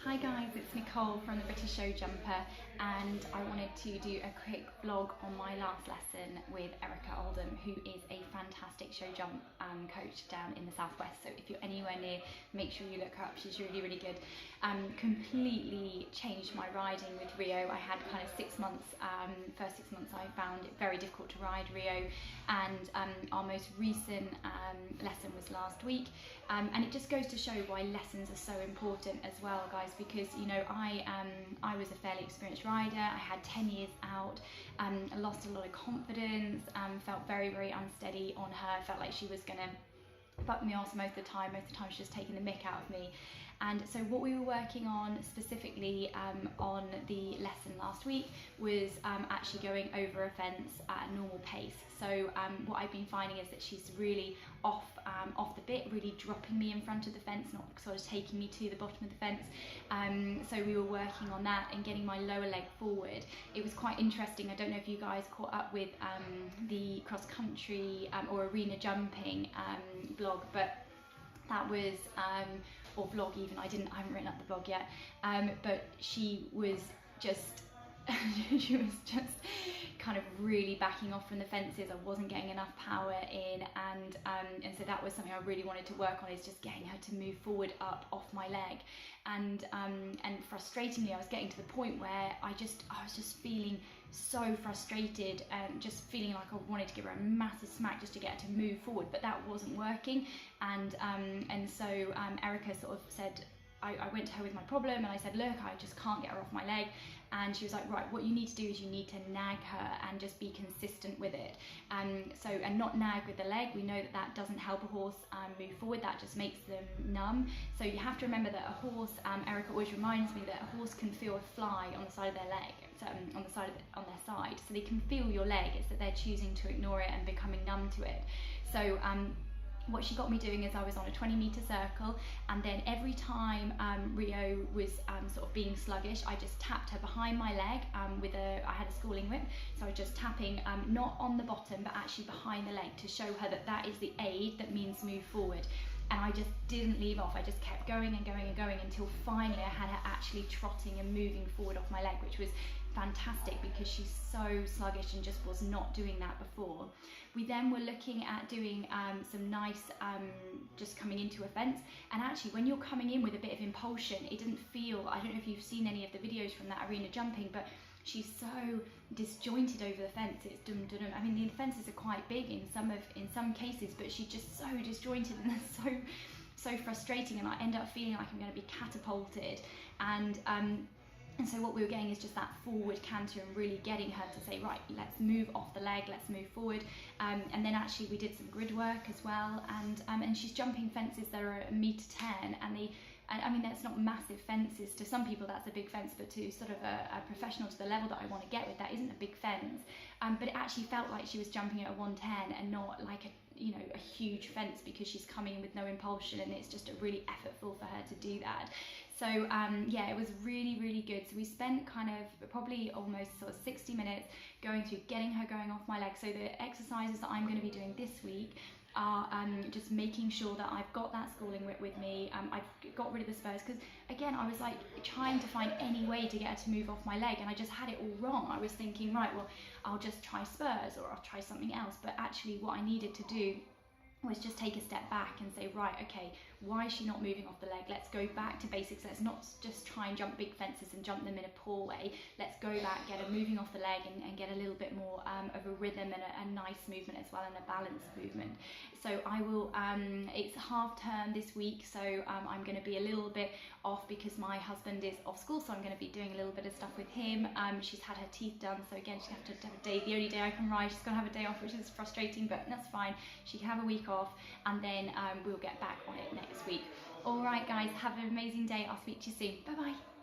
Hi guys, it's Nicole from the British Show Jumper, and I wanted to do a quick vlog on my last lesson with Erica Oldham, who is a fantastic show jump coach down in the southwest. So if you're anywhere near, make sure you look her up. She's really, really good. Completely changed my riding with Rio. I had kind of 6 months, first 6 months I found it very difficult to ride Rio, and our most recent lesson was last week, and it just goes to show why lessons are so important as well, guys, because you know I was a fairly experienced rider. I had 10 years out, I lost a lot of confidence, felt very, very unsteady on her, felt like she was gonna fuck me off most of the time. Most of the time she's just taking the mick out of me. And so what we were working on specifically on the lesson last week was actually going over a fence at a normal pace. So what I've been finding is that she's really off the bit, really dropping me in front of the fence, not sort of taking me to the bottom of the fence. So we were working on that and getting my lower leg forward. It was quite interesting. I don't know if you guys caught up with the cross country or arena jumping blog, but that was or vlog even. I haven't written up the blog yet, but she was just she was just kind of really backing off from the fences. I wasn't getting enough power in, and so that was something I really wanted to work on, is just getting her to move forward up off my leg. And frustratingly, I was getting to the point where I was just feeling so frustrated and just feeling like I wanted to give her a massive smack just to get her to move forward, but that wasn't working. And so Erica sort of said, I went to her with my problem and I said, look, I just can't get her off my leg. And she was like, right, what you need to do is you need to nag her and just be consistent with it. And not nag with the leg. We know that doesn't help a horse move forward, that just makes them numb. So you have to remember that a horse, Erica always reminds me that a horse can feel a fly on the side of their leg, on their side. So they can feel your leg, it's that they're choosing to ignore it and becoming numb to it. So what she got me doing is I was on a 20-meter circle, and then every time Rio was sort of being sluggish, I just tapped her behind my leg I had a schooling whip, so I was just tapping not on the bottom but actually behind the leg to show her that is the aid that means move forward. And I just didn't leave off. I just kept going and going and going until finally I had her actually trotting and moving forward off my leg, which was fantastic because she's so sluggish and just was not doing that before. We then were looking at doing some nice just coming into a fence, and actually when you're coming in with a bit of impulsion, it didn't feel, I don't know if you've seen any of the videos from that arena jumping, but she's so disjointed over the fence. It's dum dum dum. I mean, the fences are quite big in some cases, but she's just so disjointed, and that's so frustrating, and I end up feeling like I'm going to be catapulted. And so what we were getting is just that forward canter and really getting her to say, right, let's move off the leg, let's move forward. And then actually we did some grid work as well, and she's jumping fences that are 1.10 meters, and I mean, that's not massive fences. To some people that's a big fence, but to sort of a professional, to the level that I want to get with, that isn't a big fence. But it actually felt like she was jumping at a 110 and not like a huge fence, because she's coming in with no impulsion, and it's just really effortful for her to do that. So yeah, it was really, really good. So we spent kind of probably almost sort of 60 minutes going through getting her going off my leg. So the exercises that I'm going to be doing this week are just making sure that I've got that schooling whip with me. I've got rid of the spurs, because again I was like trying to find any way to get her to move off my leg, and I just had it all wrong. I was thinking, right, well, I'll just try spurs or I'll try something else, but actually what I needed to do was just take a step back and say, right, okay, why is she not moving off the leg? Let's go back to basics. Let's not just try and jump big fences and jump them in a poor way. Let's go back, get her moving off the leg, and get a little bit more of a rhythm and a nice movement as well, and a balanced movement. So I will, it's half term this week, so I'm going to be a little bit off because my husband is off school, so I'm going to be doing a little bit of stuff with him. She's had her teeth done, so again, she's going to have a day, the only day I can ride, she's going to have a day off, which is frustrating, but that's fine. She can have a week off, and then we'll get back on it next week. All right, guys, have an amazing day. I'll speak to you soon. Bye bye.